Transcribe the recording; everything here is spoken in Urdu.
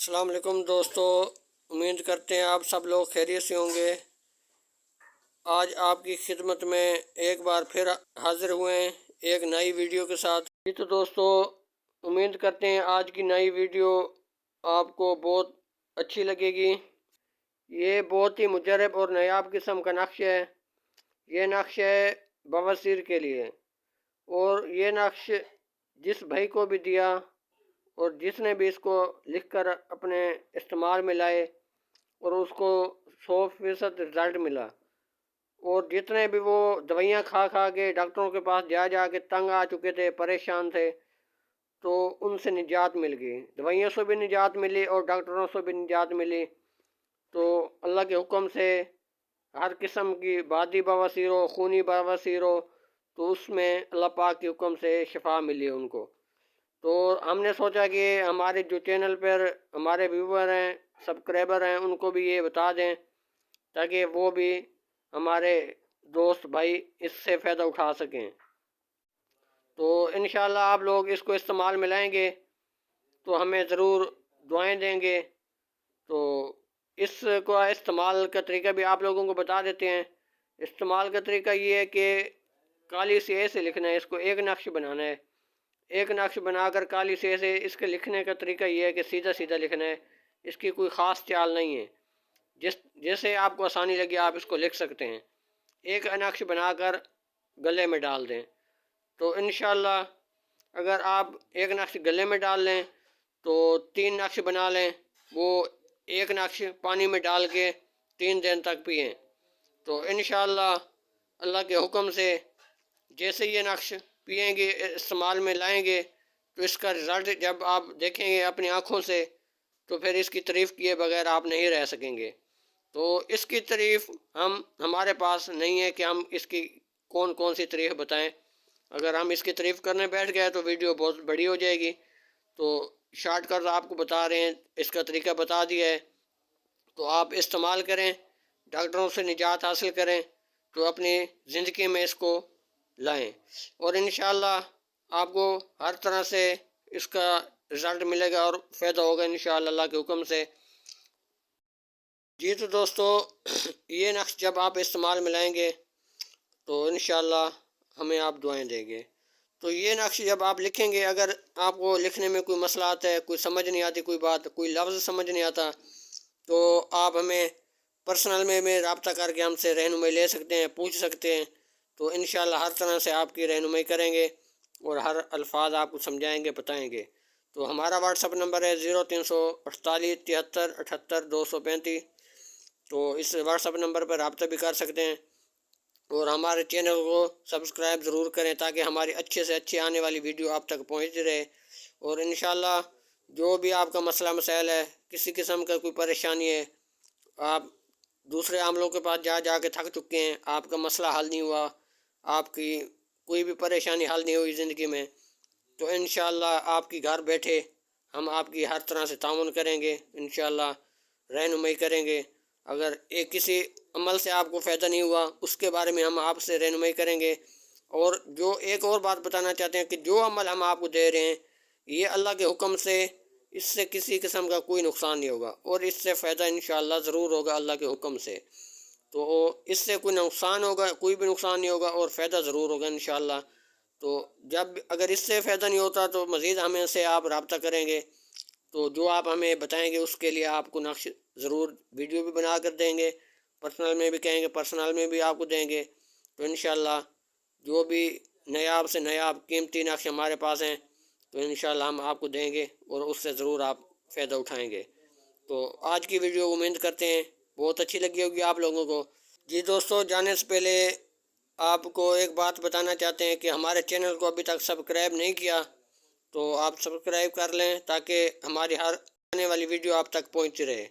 السلام علیکم دوستو، امید کرتے ہیں آپ سب لوگ خیریت سے ہوں گے۔ آج آپ کی خدمت میں ایک بار پھر حاضر ہوئے ہیں ایک نئی ویڈیو کے ساتھ۔ تو دوستو، امید کرتے ہیں آج کی نئی ویڈیو آپ کو بہت اچھی لگے گی۔ یہ بہت ہی مجرب اور نایاب قسم کا نقش ہے۔ یہ نقش ہے بواسیر کے لیے، اور یہ نقش جس بھائی کو بھی دیا اور جس نے بھی اس کو لکھ کر اپنے استعمال میں لائے اور اس کو 100% رزلٹ ملا، اور جتنے بھی وہ دوائیاں کھا کے ڈاکٹروں کے پاس جا کے تنگ آ چکے تھے، پریشان تھے، تو ان سے نجات مل گئی، دوائیوں سے بھی نجات ملی اور ڈاکٹروں سے بھی نجات ملی۔ تو اللہ کے حکم سے ہر قسم کی بادی بواسیر ہو، خونی بواسیر ہو، تو اس میں اللہ پاک کے حکم سے شفا ملی ان کو۔ تو ہم نے سوچا کہ ہمارے جو چینل پر ہمارے ویور ہیں، سبسکرائبر ہیں، ان کو بھی یہ بتا دیں تاکہ وہ بھی ہمارے دوست بھائی اس سے فائدہ اٹھا سکیں۔ تو انشاءاللہ آپ لوگ اس کو استعمال میں لائیں گے تو ہمیں ضرور دعائیں دیں گے۔ تو اس کو استعمال کا طریقہ بھی آپ لوگوں کو بتا دیتے ہیں۔ استعمال کا طریقہ یہ ہے کہ کالی سیاہی سے لکھنا ہے، اس کو ایک نقش بنانا ہے۔ ایک نقش بنا کر کالی سیاہی سے اس کے لکھنے کا طریقہ یہ ہے کہ سیدھا سیدھا لکھنا ہے، اس کی کوئی خاص چال نہیں ہے، جیسے آپ کو آسانی لگے آپ اس کو لکھ سکتے ہیں۔ ایک نقش بنا کر گلے میں ڈال دیں، تو انشاءاللہ اگر آپ ایک نقش گلے میں ڈال لیں تو 3 نقش بنا لیں، وہ ایک نقش پانی میں ڈال کے 3 دن تک پئیں، تو انشاءاللہ اللہ کے حکم سے جیسے یہ نقش پئیں گے، استعمال میں لائیں گے، تو اس کا رزلٹ جب آپ دیکھیں گے اپنی آنکھوں سے تو پھر اس کی تعریف کیے بغیر آپ نہیں رہ سکیں گے۔ تو اس کی تعریف ہمارے پاس نہیں ہے کہ ہم اس کی کون کون سی تعریف بتائیں۔ اگر ہم اس کی تعریف کرنے بیٹھ گئے تو ویڈیو بہت بڑی ہو جائے گی، تو شارٹ کٹ آپ کو بتا رہے ہیں، اس کا طریقہ بتا دیا ہے، تو آپ استعمال کریں، ڈاکٹروں سے نجات حاصل کریں، تو اپنی زندگی میں اس کو لائیں، اور انشاءاللہ آپ کو ہر طرح سے اس کا رزلٹ ملے گا اور فائدہ ہوگا انشاءاللہ اللہ کے حکم سے۔ جی تو دوستو، یہ نقش جب آپ استعمال میں لائیں گے تو انشاءاللہ ہمیں آپ دعائیں دیں گے۔ تو یہ نقش جب آپ لکھیں گے، اگر آپ کو لکھنے میں کوئی مسئلہ آتا ہے، کوئی سمجھ نہیں آتی، کوئی بات، کوئی لفظ سمجھ نہیں آتا، تو آپ ہمیں پرسنل میں رابطہ کر کے ہم سے رہنمائی لے سکتے ہیں، پوچھ سکتے ہیں، تو انشاءاللہ ہر طرح سے آپ کی رہنمائی کریں گے اور ہر الفاظ آپ کو سمجھائیں گے، بتائیں گے۔ تو ہمارا واٹس اپ نمبر ہے 0348 73 78 235، تو اس واٹس اپ نمبر پر رابطہ بھی کر سکتے ہیں، اور ہمارے چینل کو سبسکرائب ضرور کریں تاکہ ہماری اچھے سے اچھی آنے والی ویڈیو آپ تک پہنچتی رہے، اور انشاءاللہ جو بھی آپ کا مسئلہ مسائل ہے، کسی قسم کا کوئی پریشانی ہے، آپ دوسرے عاملوں کے پاس جا کے تھک چکے ہیں، آپ کا مسئلہ حل نہیں ہوا، آپ کی کوئی بھی پریشانی حل نہیں ہوئی زندگی میں، تو انشاءاللہ آپ کی گھر بیٹھے ہم آپ کی ہر طرح سے تعاون کریں گے، انشاءاللہ رہنمائی کریں گے۔ اگر کسی عمل سے آپ کو فائدہ نہیں ہوا، اس کے بارے میں ہم آپ سے رہنمائی کریں گے، اور جو ایک اور بات بتانا چاہتے ہیں کہ جو عمل ہم آپ کو دے رہے ہیں یہ اللہ کے حکم سے، اس سے کسی قسم کا کوئی نقصان نہیں ہوگا، اور اس سے فائدہ انشاءاللہ ضرور ہوگا اللہ کے حکم سے۔ تو اس سے کوئی نقصان ہوگا، کوئی بھی نقصان نہیں ہوگا، اور فائدہ ضرور ہوگا انشاءاللہ۔ تو جب اگر اس سے فائدہ نہیں ہوتا تو مزید ہمیں سے آپ رابطہ کریں گے، تو جو آپ ہمیں بتائیں گے اس کے لیے آپ کو نقش ضرور ویڈیو بھی بنا کر دیں گے، پرسنل میں بھی کہیں گے، پرسنل میں بھی آپ کو دیں گے، تو انشاءاللہ جو بھی نایاب سے نایاب قیمتی نقش ہمارے پاس ہیں تو انشاءاللہ ہم آپ کو دیں گے، اور اس سے ضرور آپ فائدہ اٹھائیں گے۔ تو آج کی ویڈیو امید کرتے ہیں بہت اچھی لگی ہوگی آپ لوگوں کو۔ جی دوستو، جانے سے پہلے آپ کو ایک بات بتانا چاہتے ہیں کہ ہمارے چینل کو ابھی تک سبسکرائب نہیں کیا تو آپ سبسکرائب کر لیں تاکہ ہماری ہر آنے والی ویڈیو آپ تک پہنچتی رہے۔